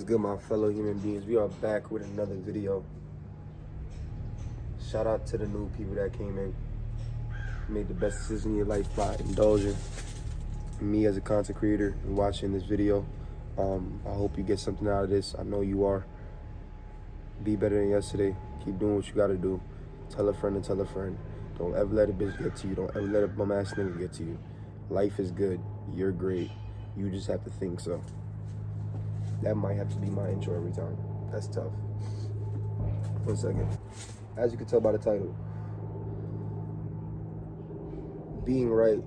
What's good, my fellow human beings? We are back with another video. Shout out to the new people that came in, made the best decision in your life by indulging me as a content creator and watching this video. I hope you get something out of this. I know you are. Be better than yesterday. Keep doing what you gotta do. Tell a friend and tell a friend. Don't ever let a bitch get to you. Don't ever let a bum ass nigga get to you. Life is good. You're great. You just have to think so. That might have to be my intro every time. That's tough. 1 second. As you can tell by the title, being right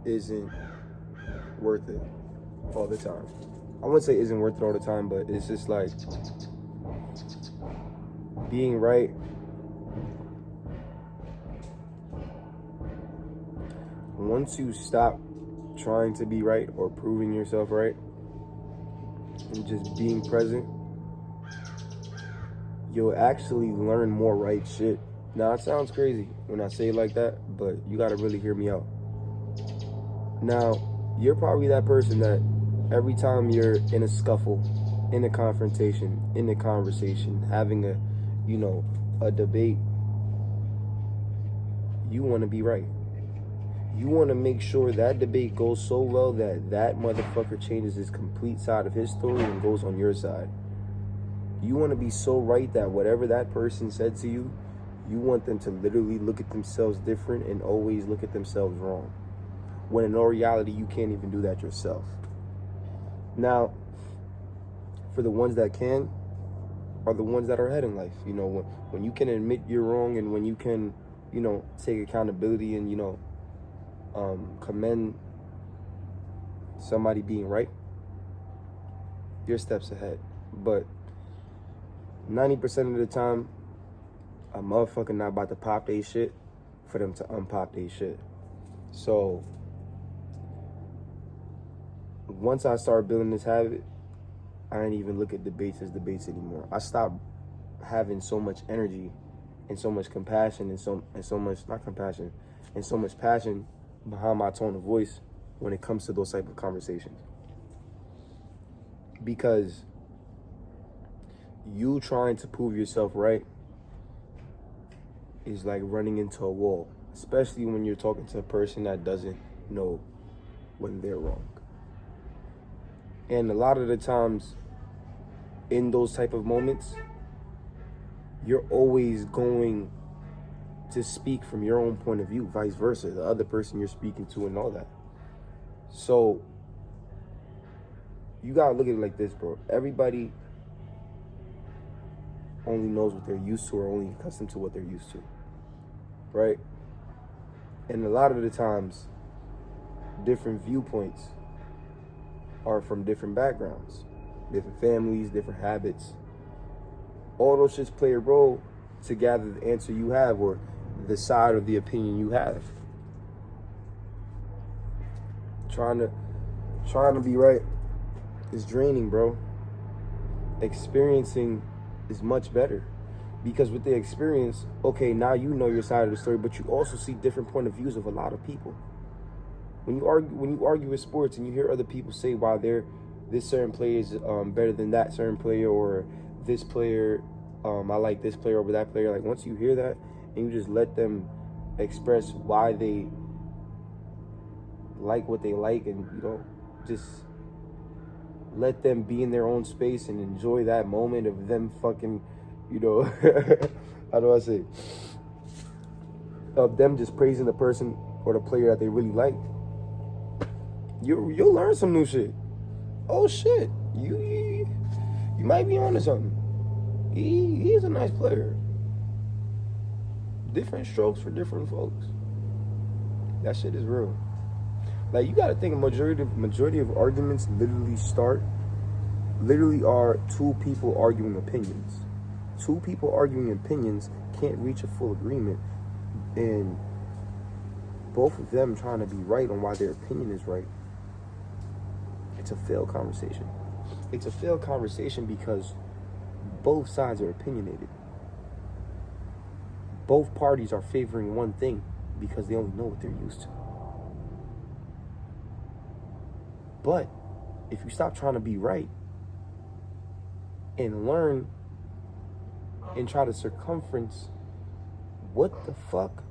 isn't worth it all the time. I wouldn't say isn't worth it all the time, but it's just like being right once you stop trying to be right or proving yourself right and just being present, you'll actually learn more right shit. Now, it sounds crazy when I say it like that, but you gotta really hear me out. Now, you're probably that person that every time you're in a scuffle, in a confrontation, in a conversation, having a debate, you want to be right. You want to make sure that debate goes so well that that motherfucker changes his complete side of his story and goes on your side. You want to be so right that whatever that person said to you, you want them to literally look at themselves different and always look at themselves wrong. When in all reality, you can't even do that yourself. Now, for the ones that can, are the ones that are ahead in life. You know, when you can admit you're wrong and when you can, take accountability and, commend somebody being right, you're steps ahead. But 90% of the time, a motherfucker not about to pop they shit for them to unpop they shit. So once I started building this habit, I didn't even look at debates as debates anymore. I stopped having so much energy and so much compassion and so much not compassion and so much passion behind my tone of voice when it comes to those type of conversations. Because you trying to prove yourself right is like running into a wall, especially when you're talking to a person that doesn't know when they're wrong. And a lot of the times in those type of moments, you're always going to speak from your own point of view, vice versa, the other person you're speaking to and all that. So you gotta look at it like this, bro. Everybody only knows what they're used to or only accustomed to what they're used to, right? And a lot of the times, different viewpoints are from different backgrounds, different families, different habits. All those shits play a role to gather the answer you have or the side of the opinion you have. Trying to be right is draining, bro. Experiencing is much better. Because with the experience, okay, now you know your side of the story, but you also see different point of views of a lot of people. When you argue with sports and you hear other people say why this certain player is better than that certain player, or this player, I like this player over that player. Like, once you hear that and you just let them express why they like what they like, and just let them be in their own space and enjoy that moment of them fucking, how do I say, of them just praising the person or the player that they really like, you'll learn some new shit. Oh shit, you might be onto something. He's a nice player. Different strokes for different folks. That shit is real. Like, you gotta think, majority of arguments literally are two people arguing opinions. Two people arguing opinions can't reach a full agreement, and both of them trying to be right on why their opinion is right. It's a failed conversation. It's a failed conversation because both sides are opinionated. Both parties are favoring one thing because they only know what they're used to. But if you stop trying to be right and learn and try to circumference what the fuck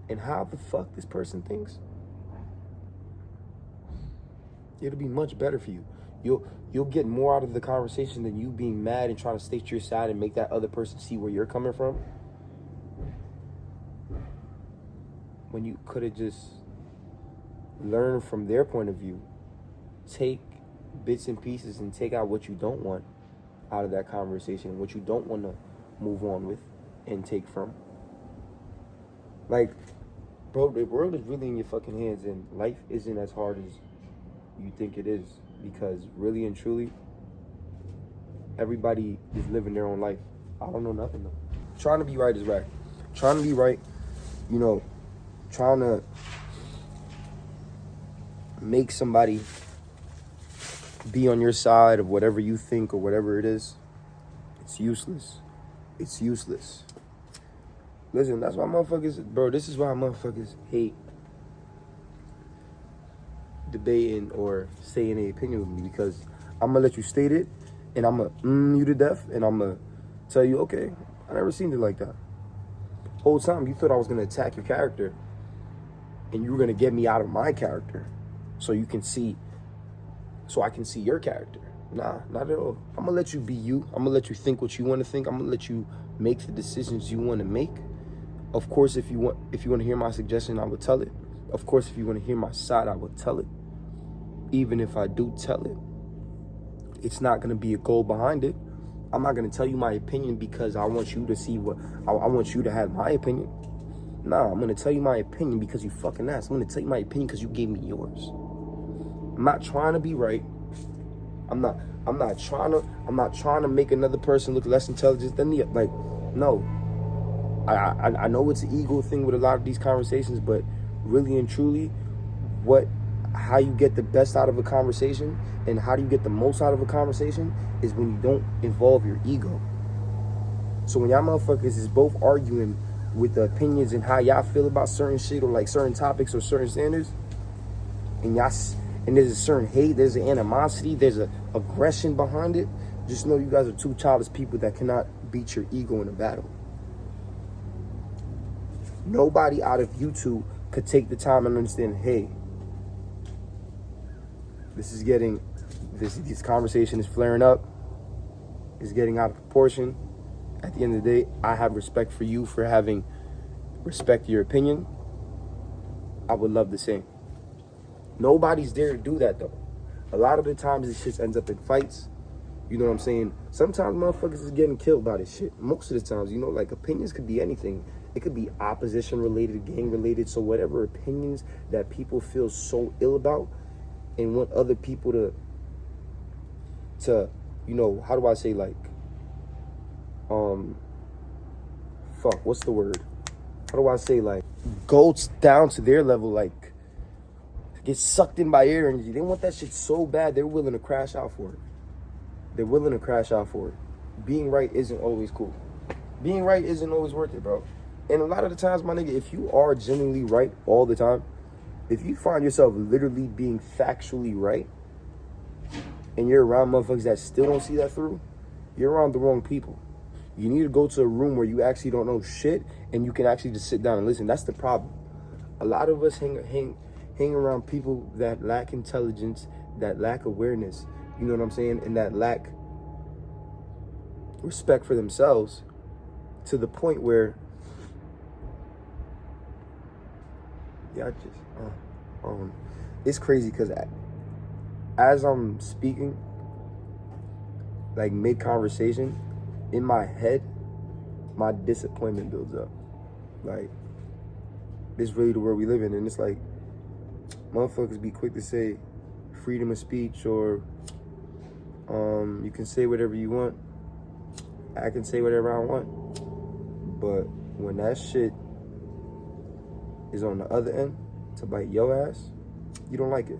and how the fuck this person thinks, it'll be much better for you. You'll get more out of the conversation than you being mad and trying to state your side and make that other person see where you're coming from, when you could have just learned from their point of view, take bits and pieces and take out what you don't want out of that conversation, what you don't want to move on with and take from. Like, bro, the world is really in your fucking hands, and life isn't as hard as you think it is, because really and truly, everybody is living their own life. I don't know nothing though. Trying to be right is right. Trying to be right, you know, trying to make somebody be on your side of whatever you think or whatever it is, it's useless. It's useless. Listen, that's why motherfuckers, bro, this is why motherfuckers hate debating or saying an opinion with me, because I'm gonna let you state it and I'm gonna you to death and I'm gonna tell you, okay, I never seen it like that. Whole time you thought I was gonna attack your character and you were gonna get me out of my character so you can see, so I can see your character. Nah, not at all. I'm gonna let you be you. I'm gonna let you think what you want to think. I'm gonna let you make the decisions you want to make. Of course, if you want to hear my suggestion, I will tell it. Of course, if you want to hear my side, I will tell it. Even if I do tell it, it's not gonna be a goal behind it. I'm not gonna tell you my opinion because I want you to see what I want you to have my opinion. Nah, I'm gonna tell you my opinion because you fucking asked. I'm gonna tell you my opinion because you gave me yours. I'm not trying to be right. I'm not trying to make another person look less intelligent than the, like, no. I know it's an ego thing with a lot of these conversations, but really and truly, how you get the best out of a conversation and how do you get the most out of a conversation is when you don't involve your ego. So when y'all motherfuckers is both arguing with the opinions and how y'all feel about certain shit or like certain topics or certain standards, and there's a certain hate, there's an animosity, there's a aggression behind it, just know you guys are two childish people that cannot beat your ego in a battle. Nobody out of you two could take the time and understand, hey, this conversation is flaring up, it's getting out of proportion. At the end of the day, I have respect for you for having respect to your opinion. I would love the same. Nobody's there to do that though. A lot of the times this shit ends up in fights. You know what I'm saying? Sometimes motherfuckers is getting killed by this shit. Most of the times, you know, like opinions could be anything. It could be opposition related, gang related. So whatever opinions that people feel so ill about and want other people to, you know, how do I say, like, what's the word? How do I say, like, go down to their level, like, get sucked in by air energy. They want that shit so bad, they're willing to crash out for it. They're willing to crash out for it. Being right isn't always cool. Being right isn't always worth it, bro. And a lot of the times, my nigga, if you are genuinely right all the time, if you find yourself literally being factually right, and you're around motherfuckers that still don't see that through, you're around the wrong people. You need to go to a room where you actually don't know shit, and you can actually just sit down and listen. That's the problem. A lot of us hang around people that lack intelligence, that lack awareness, you know what I'm saying, and that lack respect for themselves to the point where, it's crazy because as I'm speaking, like mid-conversation, in my head, my disappointment builds up. Like, this is really the world we live in, and it's like, motherfuckers be quick to say freedom of speech or you can say whatever you want. I can say whatever I want. But when that shit is on the other end to bite your ass, you don't like it.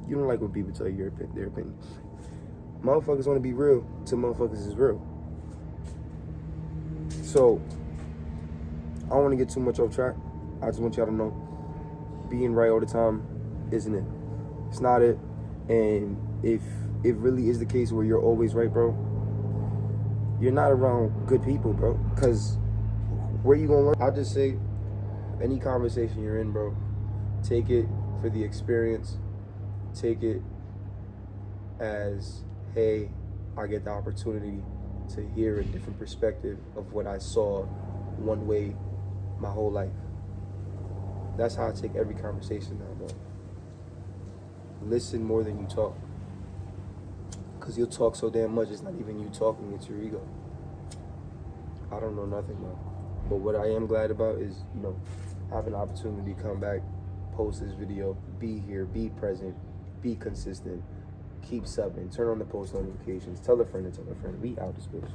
You don't like when people tell you their opinion. Motherfuckers want to be real till motherfuckers is real. So, I don't want to get too much off track. I just want y'all to know, being right all the time isn't it. It's not it. And if it really is the case where you're always right, bro, you're not around good people, bro. Because where you gonna learn? I'll just say, any conversation you're in, bro, take it for the experience. Take it as, hey, I get the opportunity to hear a different perspective of what I saw one way my whole life. That's how I take every conversation now, bro. Listen more than you talk. Because you'll talk so damn much, it's not even you talking, it's your ego. I don't know nothing, bro. But what I am glad about is, having the opportunity to come back, post this video, be here, be present, be consistent, keep subbing, turn on the post notifications, tell a friend and tell a friend. We out this bitch.